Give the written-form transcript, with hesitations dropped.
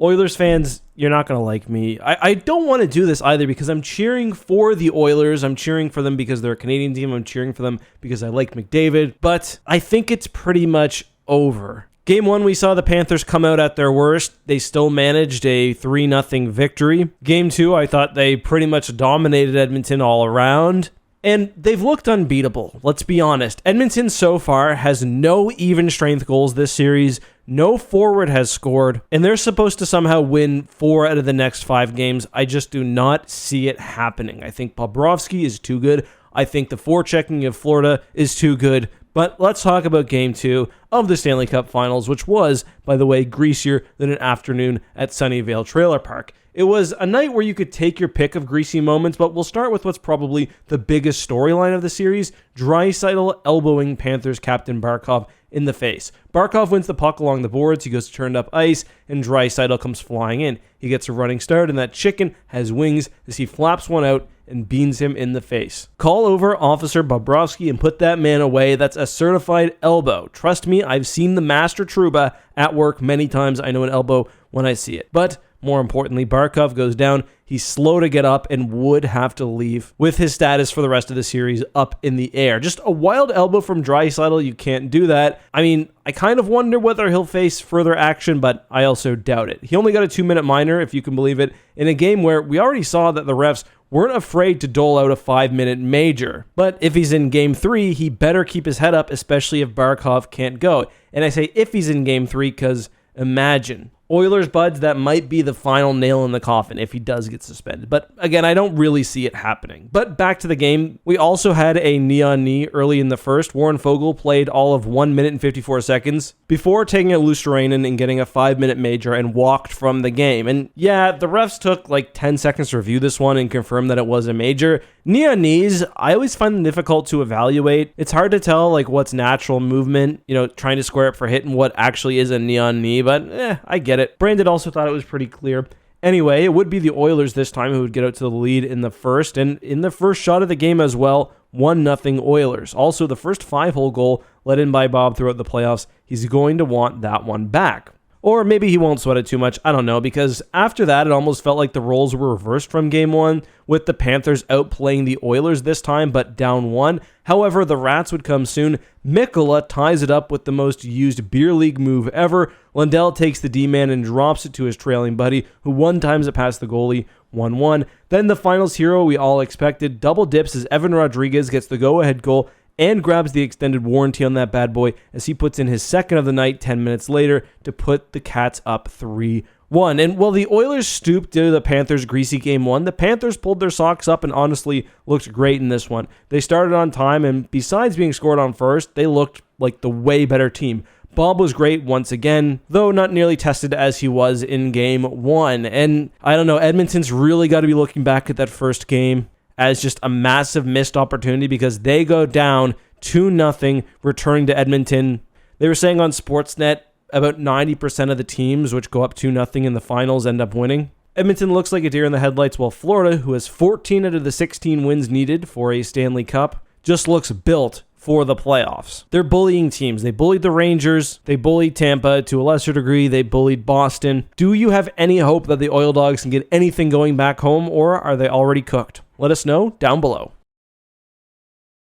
Oilers fans, you're not going to like me. I don't want to do this either because I'm cheering for the Oilers. I'm cheering for them because they're a Canadian team. I'm cheering for them because I like McDavid. But I think it's pretty much over. Game 1, we saw the Panthers come out at their worst. They still managed a 3-0 victory. Game 2, I thought they pretty much dominated Edmonton all around. And they've looked unbeatable, let's be honest. Edmonton so far has no even strength goals this series. No forward has scored. And they're supposed to somehow win 4 out of the next 5 games. I just do not see it happening. I think Bobrovsky is too good. I think the forechecking of Florida is too good. But let's talk about Game 2 of the Stanley Cup Finals, which was, by the way, greasier than an afternoon at Sunnyvale Trailer Park. It was a night where you could take your pick of greasy moments, but we'll start with what's probably the biggest storyline of the series, Draisaitl elbowing Panthers captain Barkov in the face. Barkov wins the puck along the boards, he goes to turned up ice, and Draisaitl comes flying in. He gets a running start, and that chicken has wings as he flaps one out and beans him in the face. Call over Officer Bobrovsky and put that man away. That's a certified elbow. Trust me, I've seen the Master Trouba at work many times. I know an elbow when I see it. But more importantly, Barkov goes down. He's slow to get up and would have to leave with his status for the rest of the series up in the air. Just a wild elbow from Draisaitl. You can't do that. I mean, I kind of wonder whether he'll face further action, but I also doubt it. He only got a 2-minute minor, if you can believe it, in a game where we already saw that the refs weren't afraid to dole out a 5-minute major. But if he's in Game 3, he better keep his head up, especially if Barkov can't go. And I say if he's in Game 3 because imagine. Oilers buds, that might be the final nail in the coffin if he does get suspended. But again, I don't really see it happening. But back to the game, we also had a knee-on-knee early in the first. Warren Foegele played all of 1 minute and 54 seconds before taking a Luosterainen and getting a 5-minute major and walked from the game. And yeah, the refs took like 10 seconds to review this one and confirm that it was a major. Knee-on-knees, I always find them difficult to evaluate. It's hard to tell like what's natural movement, trying to square up for hit and what actually is a knee-on-knee, but I get it. Brandon also thought it was pretty clear. Anyway, it would be the Oilers this time who would get out to the lead in the first, and in the first shot of the game as well, 1-0 Oilers. Also, the first 5-hole goal let in by Bob throughout the playoffs, he's going to want that one back. Or maybe he won't sweat it too much, I don't know, because after that, it almost felt like the roles were reversed from Game 1, with the Panthers outplaying the Oilers this time, but down 1. However, the Rats would come soon. Mikkola ties it up with the most used beer league move ever. Lundell takes the D-man and drops it to his trailing buddy, who one-times it past the goalie, 1-1. Then the finals hero we all expected double dips as Evan Rodriguez gets the go-ahead goal and grabs the extended warranty on that bad boy as he puts in his second of the night 10 minutes later to put the Cats up 3-1. And while the Oilers stooped to the Panthers' greasy Game 1, the Panthers pulled their socks up and honestly looked great in this one. They started on time, and besides being scored on first, they looked like the way better team. Bob was great once again, though not nearly tested as he was in Game 1. And I don't know, Edmonton's really got to be looking back at that first game as just a massive missed opportunity because they go down 2-0, returning to Edmonton. They were saying on Sportsnet about 90% of the teams which go up 2-0 in the finals end up winning. Edmonton looks like a deer in the headlights, while Florida, who has 14 out of the 16 wins needed for a Stanley Cup, just looks built for the playoffs. They're bullying teams. They bullied the Rangers. They bullied Tampa. To a lesser degree, they bullied Boston. Do you have any hope that the Oil Dogs can get anything going back home, or are they already cooked? Let us know down below.